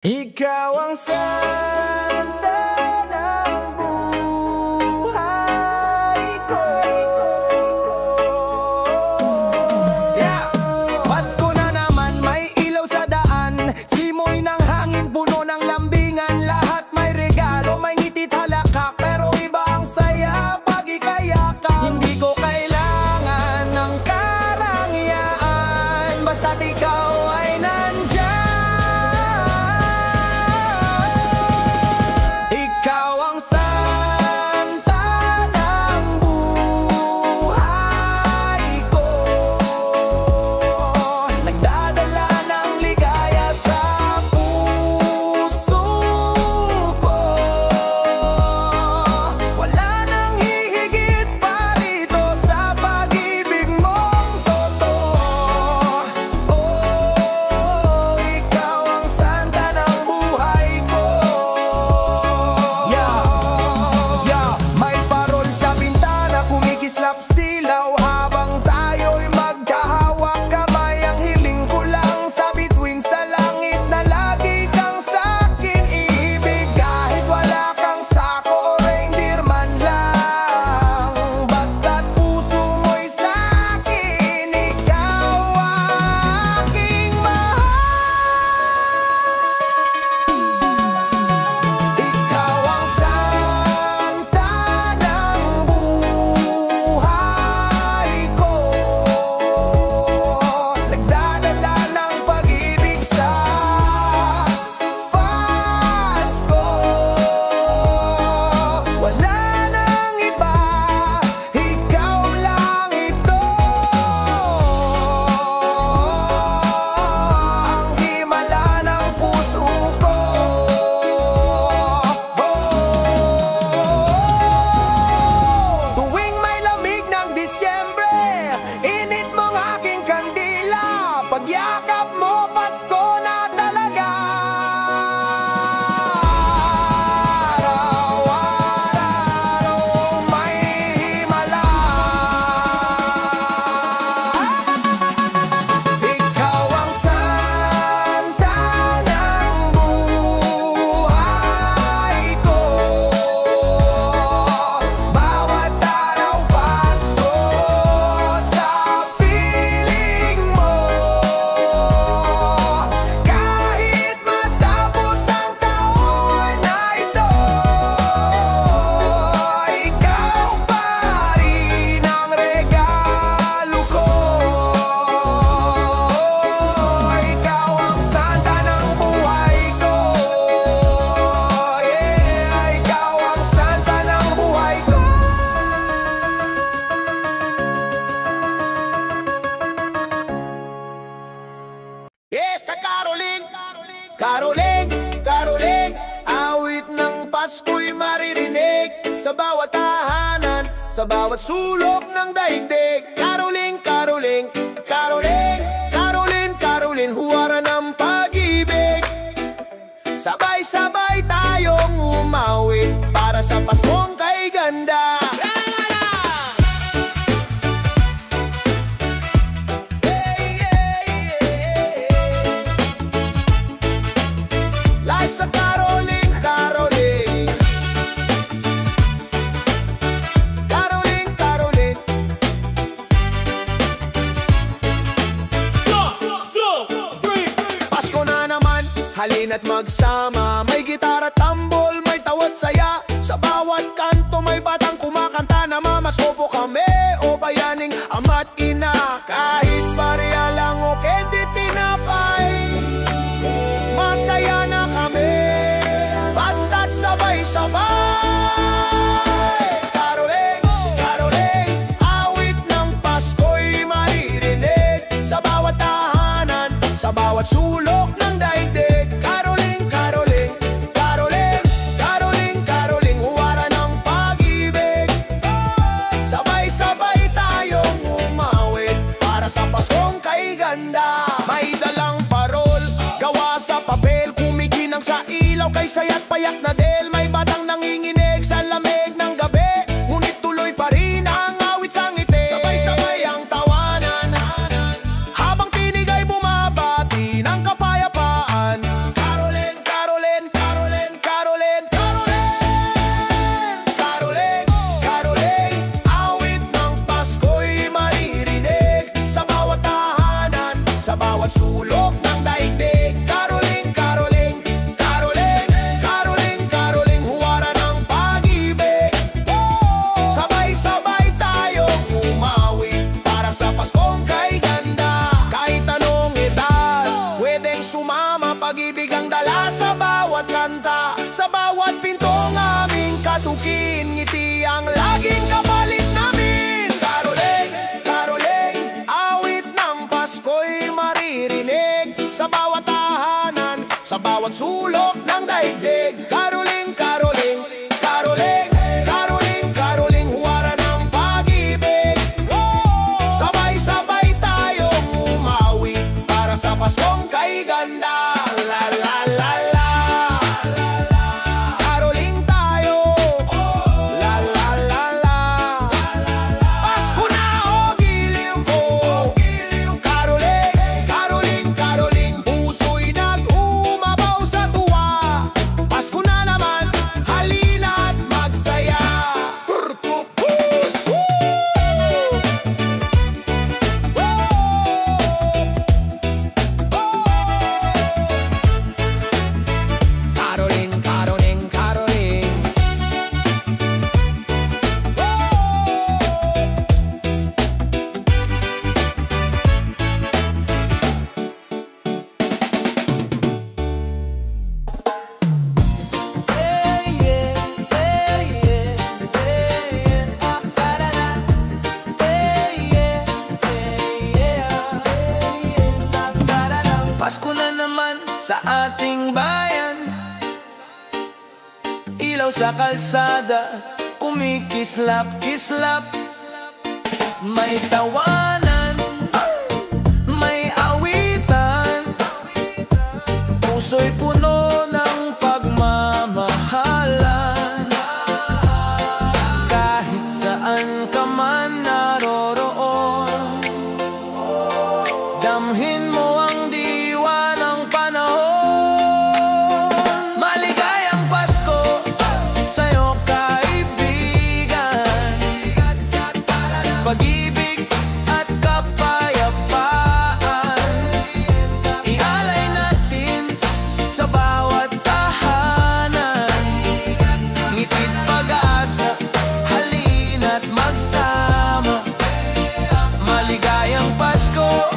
Ikaw ang santa ng buhay ko. Yeah! Pasko na naman, may ilaw sa daan, simoy ng hangin, puno ng lambingan. Lahat may regalo, may ngitit halakak, pero iba ang saya pag ikayakap. Hindi ko kailangan ng karangyaan, basta't ikaw ay nandyan. Pagyakap mo, Pasko na talaga. Araw-araw may himala. Ikaw ang santa ng buhay ko. Bawat araw Pasko sa piling mo. Sa Caroling, Caroling, Caroling, awit ng Pasko'y maririnig sa bawat tahanan, sa bawat sulok ng daigdig. Caroling, Caroling, Caroling, Caroling, Caroling, huwara ng pag-ibig. Sabay-sabay tayong umawit para sa Paskong kay ganda. Sa Caroling, Caroling, Caroling, Caroling. Pasko na naman, halina't magsama. May gitara, tambol, may tawat saya. Sa bawat kanto may batang kumakanta. Namamasko po kami o bayaning ama't ina. Kahit barya lang o candy tinapay, masaya na kami, basta't sabay-sabay. Caroling, Caroling, awit ng Pasko'y maririnig sa bawat tahanan, sa bawat sulok ng daigdig. Caroling, Caroling, Caroling, Caroling, Caroling, huwara ng pag-ibig. Sabay-sabay tayong umawit para sa Paskong kay ganda. May dalang parol, gawa sa papel, kumikinang sa ilaw kay saya't payak na del. May batang nanginginig sa lamig ng gabi, ngunit tuloy pa rin ang awit sa ngiti. Sabay-sabay ang tawanan, habang tinig ay bumabati ng kapayapaan. Caroling, Caroling. Dala sa bawat kanta, sa bawat pintong aming katukin, ngiti ang laging kapalit namin. Caroling, caroling, awit ng Pasko'y maririnig sa bawat tahanan, sa bawat sulok ng daigdig. Caroling, caroling, caroling, caroling, caroling, huwara ng pag-ibig. Sabay-sabay tayong umawit para sa Paskong kay ganda. La la la la, caroling tayo. La la la la, Pasko na o giliw ko. Caroling, caroling, caroling, puso'y nag-umabaw sa tuwa. Pasko na naman, halina't magsaya. Purpupus! Caroling, caroling, caroling. Pasko na naman sa ating bayan, ilaw sa kalsada, kumikislap-kislap. May tawanan, may awitan, puso'y puno ng pagmamahalan. Kahit saan ka man naroroon, damhin mo ang diwa ng panahon. Maligayang Pasko sa'yo kaibigan, pag-ibig at kapayapaan, ialay natin sa bawat tahanan. Ngiti't pag-asa, halina't magsama. Maligayang Pasko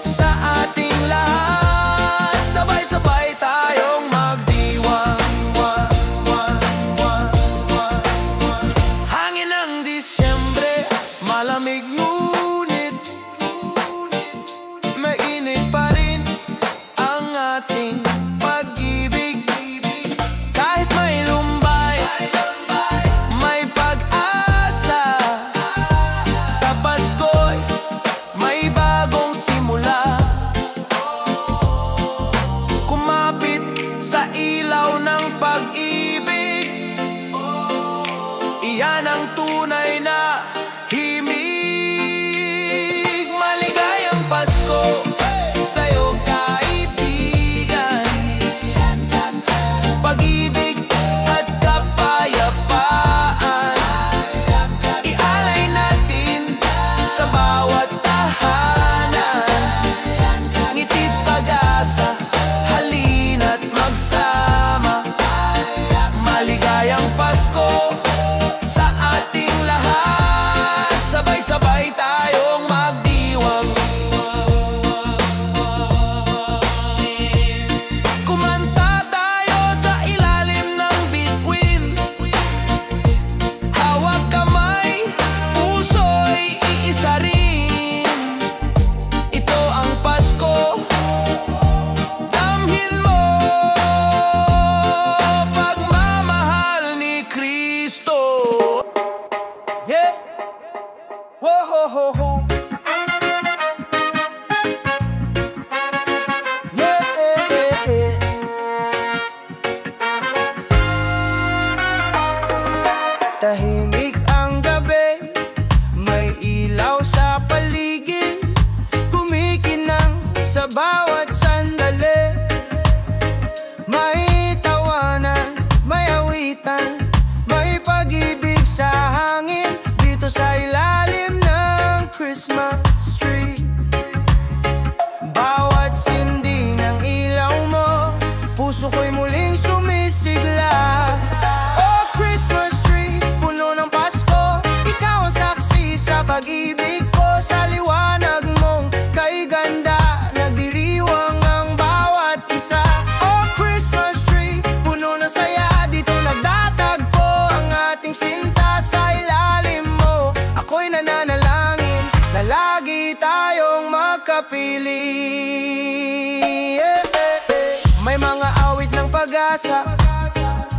sa ating lahat, sabay-sabay tayong magdiwang. Hangin ng Disyembre, malamig ngunit mainit pa rin ang ating pag-ibig. Kahit may lumbay, may pag-asa. Sa Pasko'y may bagong simula. Kumapit sa ilaw ng pag-ibig, iyan ang tunay na himig. Maligayang Pasko sa'yo kaibigan, pag-ibig at kapayapaan, ialay natin sa bawat tahanan. Ngiti't pag-asa, halina't magsama. Maligayang Pasko sa ating lahat, sabay-sabay tayong magdiwang. Kumanta tayo sa ilalim ng bituin, hawag kamay, puso'y iisa rin. Ito ang Pasko, damhin mo pagmamahal ni Kristo. Yeah, whoa-ho-ho-ho. Yeah, tahimik ang gabi, may ilaw sa paligid, kumikinang sa bawat sandali. May tawanan, may awitan, may pag-ibig sa hangin, dito sa ilalim ng Christmas tree. Bawat sindi ng ilaw mo, puso ko'y muling sumisigla. Oh Christmas tree, puno ng Pasko, ikaw ang saksi sa pag-ibig ko. Sa liwanag mong kay ganda, nagdiriwang ang bawat isa. Oh Christmas pag-asa.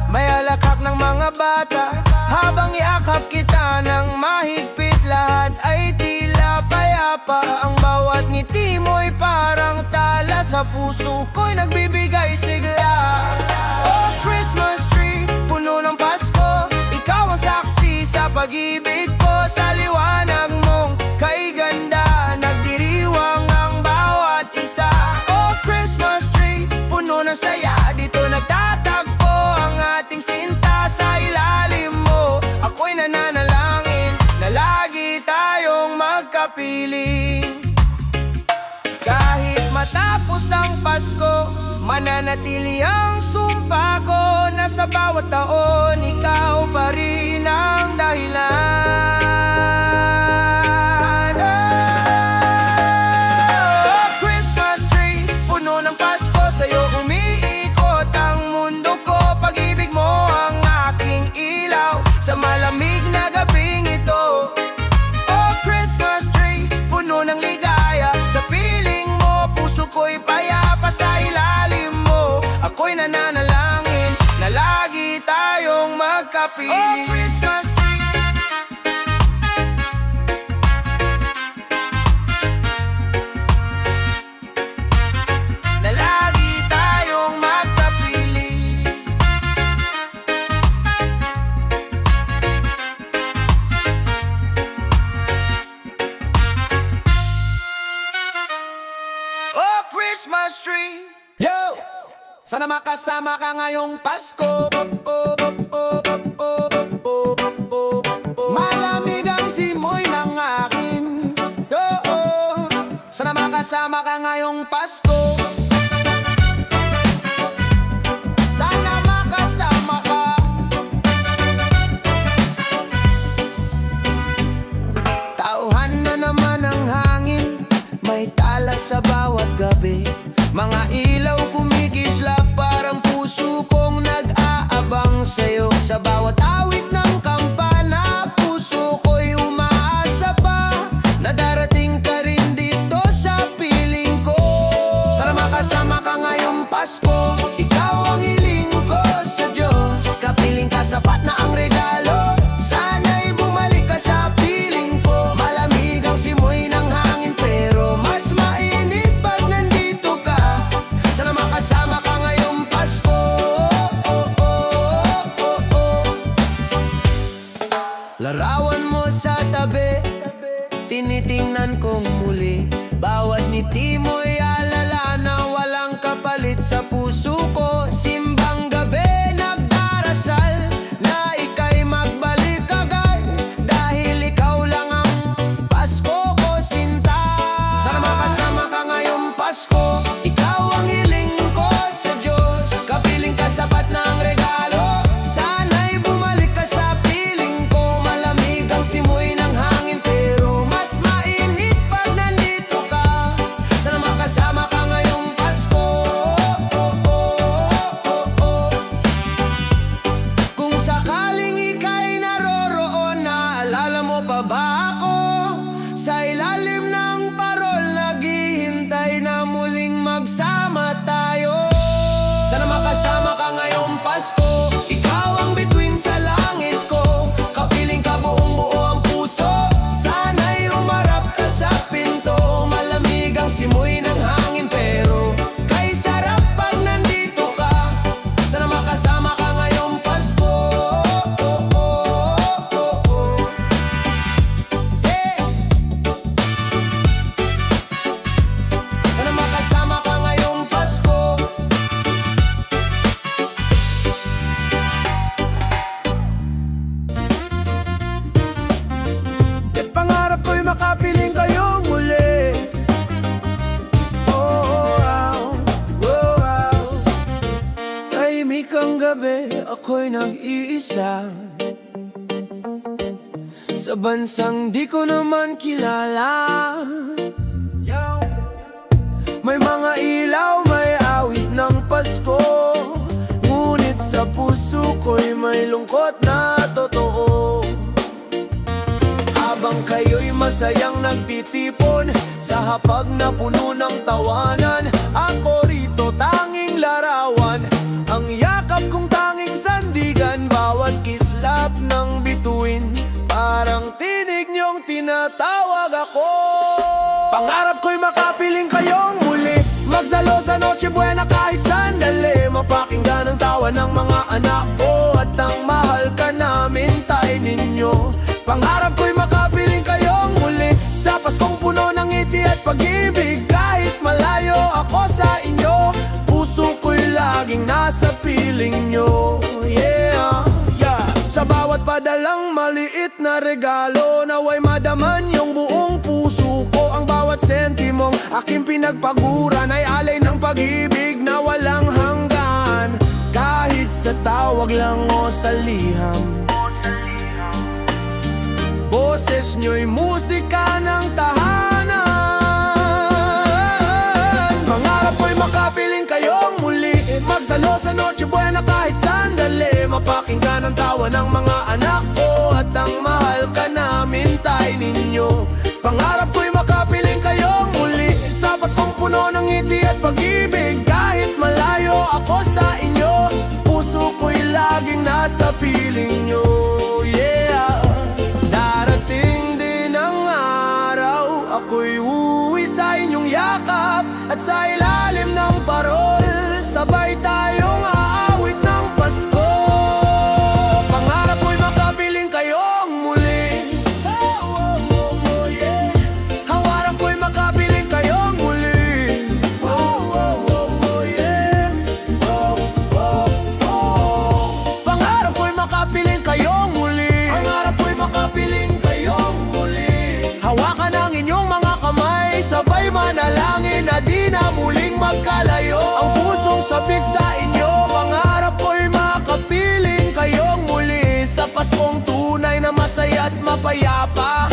May alakhak ng mga bata, habang yakap kita ng mahigpit. Lahat ay tila payapa, ang bawat ngiti mo'y parang tala. Sa puso ko'y nagbibigay sigla. Oh Christmas tree, puno ng Pasko, ikaw ang saksi sa pag-ibig ko. Sa liwanag mong kay ganda, nagdiriwang ang bawat isa. Oh Christmas tree, puno ng saya, dito nagtatagpo ang ating sinta. Sa ilalim mo, ako'y nananalangin na lagi tayong magkapiling. Kahit matapos ang Pasko, mananatili ang sumpa ko na sa bawat taon ikaw pa rin ang dahilan. Oh Christmas tree, puno ng Pasko, sa'yo umiikot ang mundo ko. Pag-ibig mo ang aking ilaw sa malamig na gabing ito. Oh Christmas tree, puno ng ligaya, sa piling mo puso ko'y payapa. Sa ilalim mo, ako'y nananalangin na lagi tayong magkapiling. Oh Christmas tree, na lagi tayong magkapiling. Oh Christmas tree, Yo! Sana makasama ka ngayong Pasko. Malamig ang simoy ng akin. Sana makasama ka ngayong Pasko. Sana makasama ka. Tauhan na naman ang hangin, may tala sa bawat gabi. Mga ilaw kumikislap, parang puso kong nag-aabang sa'yo. Sa bawat awit ng kampana, puso ko'y umaasa pa na darating ka rin dito sa piling ko. Sana makasama ka ngayong Pasko, ikaw ang hiling ko sa Diyos. Kapiling ka, sapat na ang regalo, sana'y bumalik ka sa piling ko. Malamig ang simoy ng hangin, pero mas mainit pag nandito ka. Sana makasama ka ngayong Pasko. Larawan mo sa tabi, tinitingnan kong muli. Bawat ngiti mo'y alala na walang kapalit sa puso ko. Simbang gabi, nagdarasal na ika'y magbalik agad, dahil ikaw lang ang Pasko ko, sinta. Sana makasama ka ngayong Pasko, ikaw ang hiling ko sa Diyos. Kapiling ka, sapat na ang regalo, sana'y bumalik ka sa piling ko. Malamig ang simoy ng hangin, pero mas mainit pag nandito ka. Sana makasama ka ngayong Pasko. Kung sakaling ika'y naroroon, naalala mo pa ba ako? Sa ilalim ng parol, naghihintay na muling magsama tayo. Sana makasama ka ngayong Pasko, ikaw ang bituin sa langit ko. Kapiling ka, buong buo ang puso, sana'y umarap ka sa pinto. Malamig ang simoy ng hangin, pero kay sarap pag nandito ka. Sana makasama ka ngayong Pasko. Yeah. Sana makasama ka ngayong Pasko. At pangarap ko'y makapiling kayo muli. Oh, wow, oh, wow. Tahimik ang gabi, ako'y nag-iisa sa bansang di ko naman kilala. May mga ilaw, may awit ng Pasko, ngunit sa puso ko'y may lungkot na totoo. Habang kayo'y masayang nagtitipon sa hapag na puno ng tawanan, ako rito tanging larawan, ang yak yakap kong tanging sandigan, bawat kislap ng bituin, parang tinig niyong tinatawag ako. Pangarap ko'y makapiling kayong muli, magsalo sa Noche Buena kahit sandali, mapakinggan ang tawa ng mga anak ko, at ang mahal ka namin tay ninyo. Pangarap ko'y makapiling kayong muli, sa Paskong puno ng ngiti at pag-ibig, kahit malayo ako sa inyo, puso ko'y laging nasa piling nyo. Yeah, yeah. Sa bawat padalang maliit na regalo, naway madaman yung buong puso ko. Ang bawat sentimong aking pinagpaguran ay alay ng pag-ibig na walang hanggan, kahit sa tawag lang o sa liham. Boses nyo'y musika ng tahanan. Pangarap ko'y makapiling kayong muli, magsalo sa Noche Buena kahit sandali, mapakinggan ang tawa ng mga anak ko, at ang mahal ka namin tay ninyo. Pangarap ko'y makapiling kayong muli, sa Paskong puno ng ngiti at pag-ibig, kahit malayo ako sa inyo, puso ko'y laging nasa piling nyo. Yeah. Darating din ang araw, ako'y uuwi sa inyong yakap, at sa ilalim ng parol, sabay tayong aawit ng Pasko. Pangarap ko'y makapiling kayong muli, hangarap ko'y makapiling kayong muli. Pangarap ko'y makapiling kayong muli, hangarap ko'y makapiling kayong muli. Hawakan ang inyong mga kamay, sabay manalangin na di na muling magkalayo. Ang pusong sabik sa inyo, pangarap ko'y makapiling kayong muli, sa Paskong tunay na masaya at mapayapa,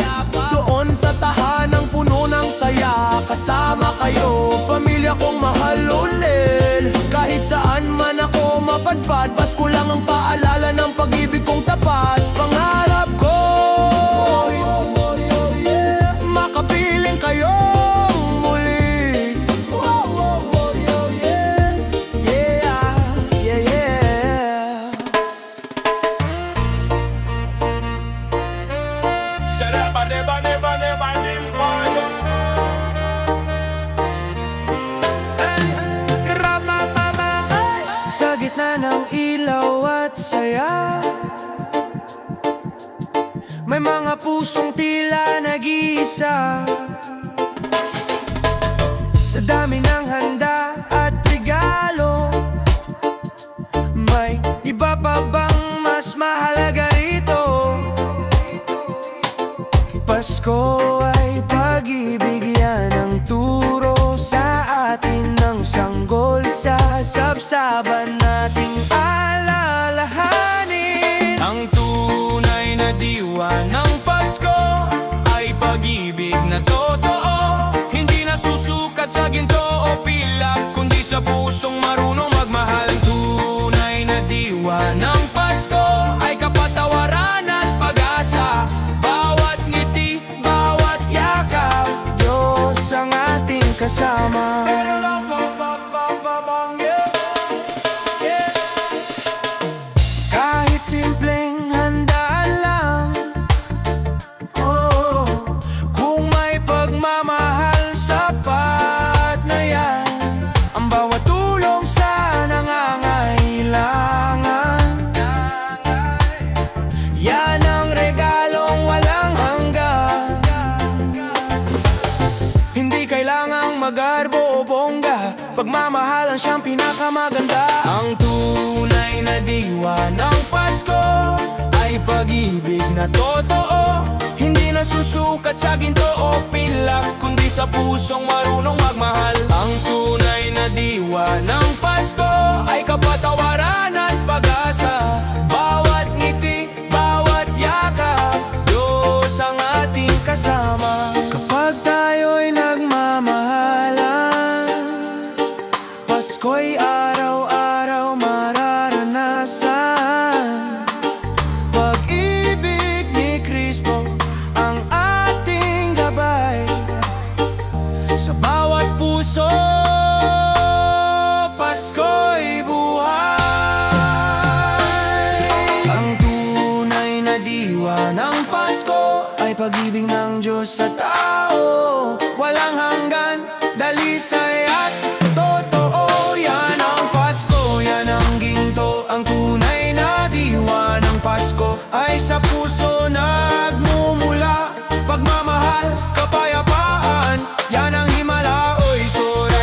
doon sa tahanang puno ng saya, kasama kayo, pamilya kong mahal ulit. Kahit saan man ako mapadpad, Pasko lang ang paalala ng pag-ibig kong tapat. Pangarap ko makapiling kayong muli. Yeah, yeah, yeah. Sa gitna ng ilaw at saya, may mga pusong tila nag-iisa. Sa dami ng handa at regalo, may iba pa bang mas mahalaga rito? Pasko ay pag-ibig, yan ang turo sa atin ng sanggol, sa sabsaban nating alalahanin. Ang tunay na diwa ng Pasko ay pag-ibig na totoo, hindi nasusukat sa ginto o pilak, kundi sa pusong marunong magmahal. Ang tunay na diwa ng Pasko ay kapatawaran at pag-asa, bawat ngiti, bawat yakap, Diyos ang ating kasama. Kahit simpleng handaan lang, oh, kung may pagmamahal, sapat na yan. Ang bawat tulong sa nangangailangan, yan ang regalong walang hanggan. Hindi kailangang magarbo o bongga, pagmamahal ang siyang pinakamaganda. Ang tunay na diwa ng Pasko ay pag-ibig na totoo, hindi nasusukat sa ginto o pilak, kundi sa pusong marunong magmahal. Ang tunay na diwa ng Pasko ay kapatawaran at pag-asa, bawat ngiti, bawat yakap, Diyos ang ating kasama. Kapag tayo'y nagmamahalan, Pasko'y araw-araw mararanasan. Pag-ibig ni Kristo ang ating gabay, sa bawat puso, Pasko'y buhay. pag-ibig ng Diyos sa tao, walang hanggan, dalisay at totoo. Yan ang Pasko, yan ang ginto, ang tunay na diwa ng Pasko ay sa puso nagmumula. Pagmamahal, kapayapaan, yan ang himala o istorya.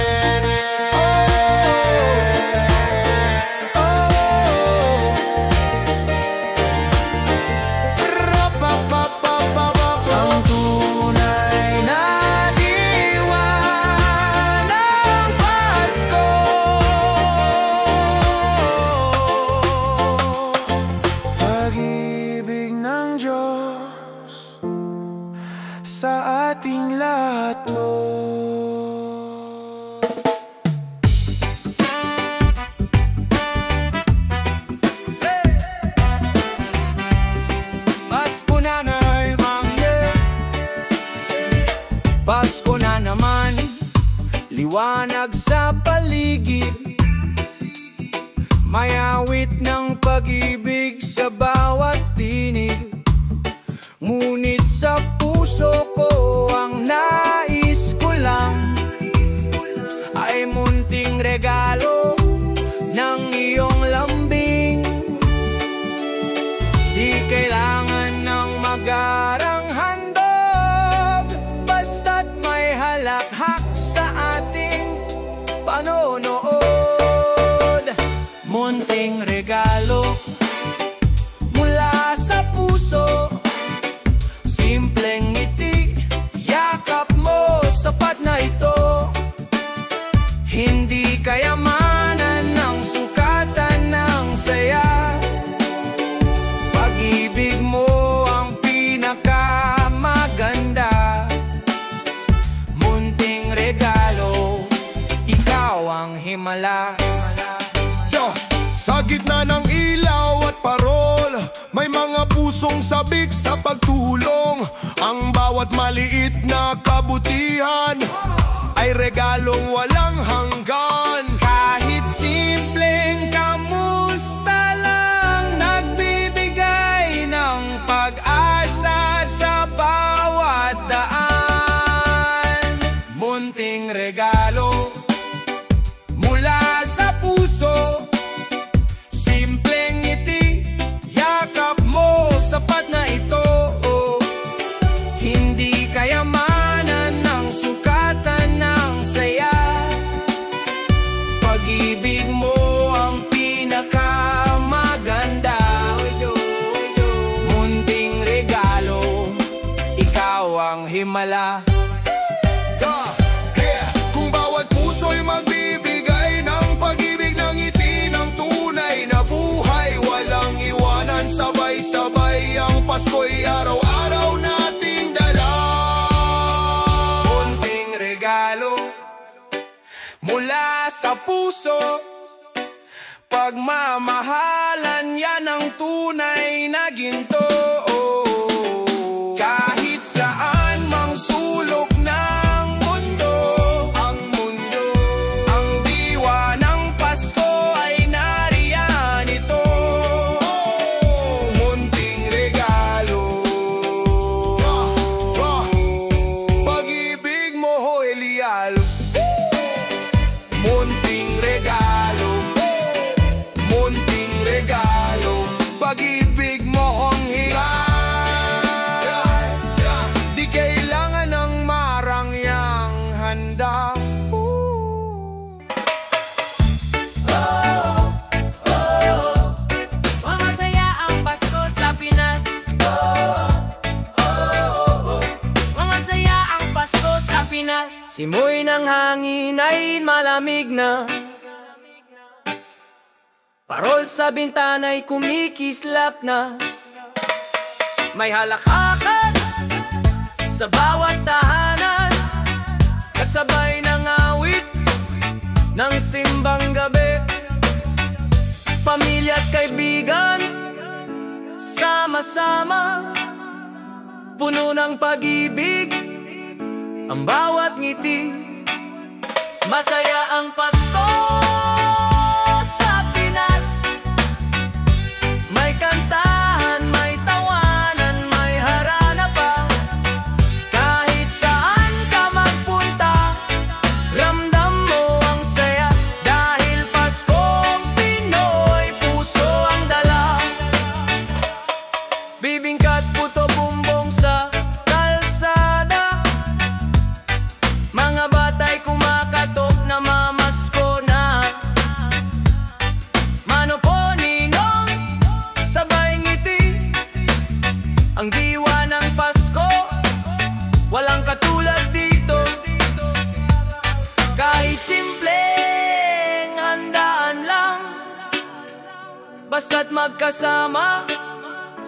Ang tunay na diwa ng Pasko, pag-ibig ng Diyos sa ating lahat. Pasko na naman, Pasko na naman, liwanag sa paligid, may awit ng pag-ibig sa bawat tinig. Ngunit sa puso ko ang nais ko lang ay munting regalo ng iyong lambing. Di kailangan ng magarang handog, basta't may halakhak sa ating panonood. Munting regalo mula sa puso, simpleng ngiti, yakap mo, sapat na ito. Hindi kayamanan ng sukatan ng saya, pag-ibig mo ang pinakamaganda. Munting regalo, ikaw ang himala. Yo, sa gitna ng ilaw at parol, may mga pusong sabik sa pagtulong. Ang bawat maliit na kabutihan ay regalong walang hanggan. Kahit simpleng kamusta lang, nagbibigay ng pag-asa sa bawat daan. Munting regalo mula sa puso, simpleng ngiti, yakap mo, sapat na ito. Hindi kayamanan ng sukatan ng saya, pag-ibig mo ang pinakamaganda. Munting regalo, ikaw ang himala. Kung bawat puso'y magbibigay ng pag-ibig, ng ngiti, ng tunay na buhay, walang iwanan, sabay-sabay ang Pasko'y araw-araw nating dala. Munting regalo mula sa puso, pagmamahalan, yan ang tunay na ginto. Kahit saan mang sulok ng mundo, ang diwa ng Pasko ay nariyan ito. Munting regalo, Pag-ibig mo ho'y liyalo. munting regalo, munting regalo, pag-ibig mo ang hingay. Di kailangan ng marangyang handa. Masaya ang Pasko sa Pinas. Masaya ang Pasko sa Pinas. Simoy ng hangin ay malamig na, parol sa bintana'y kumikislap na. May halakhakan sa bawat tahanan, kasabay ng awit ng simbang gabi. Pamilya at kaibigan, sama-sama, puno ng pag-ibig ang bawat ngiti. Masaya ang Pasko sa Pinas. May kantahan, may tawanan, may harana pa. basta't magkasama,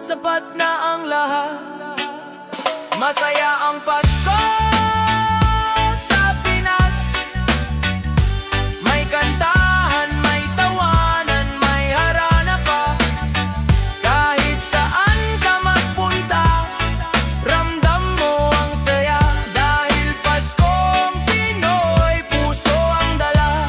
sapat na ang lahat. Masaya ang Pasko sa Pinas. May kantahan, may tawanan, may harana pa. Kahit saan ka magpunta, ramdam mo ang saya. Dahil Paskong Pinoy, puso ang dala.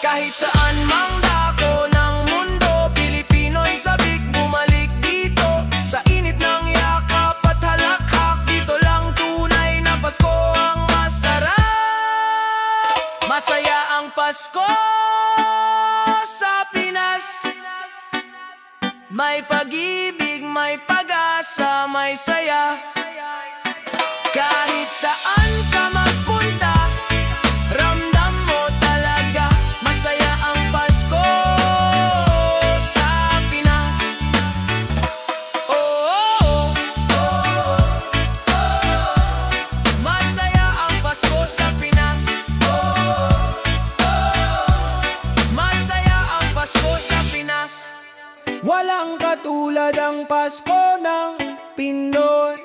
Kahit saan mang dako ng mundo, Pilipino'y sabik bumalik dito. Sa init ng yakap at halakhak, dito lang tunay na Pasko ang masarap. Masaya ang Pasko sa Pinas. May pag-ibig, may pag-asa, may saya. Kahit saan ka magpunta, ramdam mo talaga. Masaya ang Pasko sa Pinas. Oh, oh, oh, oh, oh. Masaya ang Pasko sa Pinas. Oh, oh, oh. Masaya ang Pasko sa Pinas. Walang katulad ang Pasko ng Pinoy.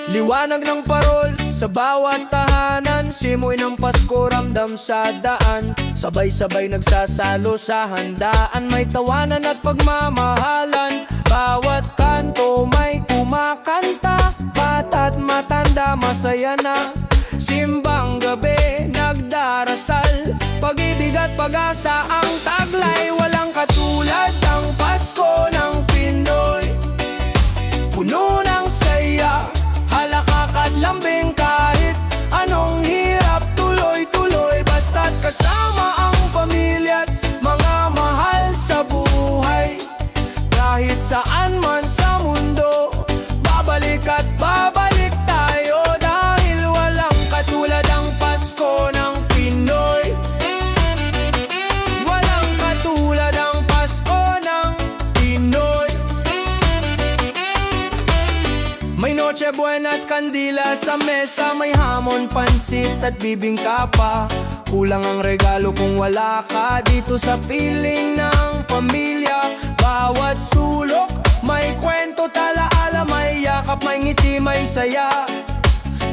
Liwanag ng parol sa bawat tahanan, simoy ng Pasko ramdam sa daan. Sabay-sabay nagsasalo sa handaan, may tawanan at pagmamahalan. Bawat kanto may kumakanta, bata't matanda masaya na. Simbang gabi nagdarasal, pag-ibig at pag-asa ang taglay. Walang katulad ang Pasko ng Pinoy. Puno ng saya, halakak at lambing. Kahit anong hirap, tuloy-tuloy, basta't kasama ang pamilya at mga mahal sa buhay. Kahit saan man sa mundo, babalik at babalik tayo. Dahil walang katulad ang Pasko ng Pinoy. Walang katulad ang Pasko ng Pinoy. May Noche Buena at kandila sa mesa, may hamon, pansit at bibingka pa. Kulang ang regalo kung wala ka dito sa piling ng pamilya. Bawat sulok may kwento, talaala, may yakap, may ngiti, may saya.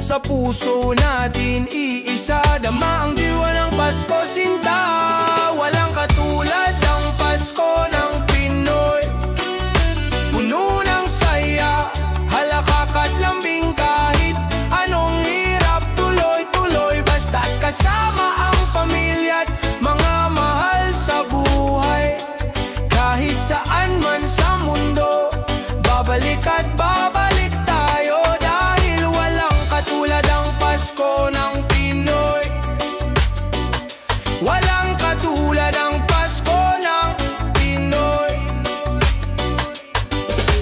Sa puso natin iisa, dama ang diwa ng Pasko, sinta. Walang katulad ang Pasko ng Pinoy. Puno ng saya, halakak at lambing. Kahit anong hirap, tuloy-tuloy, basta't kasama ang pamilya at mga mahal sa buhay. Kahit saan man sa mundo, babalik at babalik tayo. Dahil walang katulad ang Pasko ng Pinoy. Walang katulad ang Pasko ng Pinoy.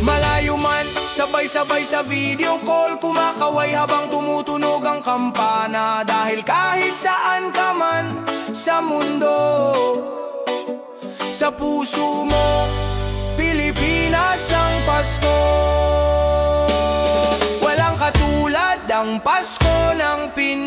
Malayo man, sabay-sabay sa video call, kumakaway habang tumutunog ang kampana. Dahil kahit saan ka man sa mundo, sa puso mo, Pilipinas ang Pasko. Walang katulad ang Pasko ng Pinoy.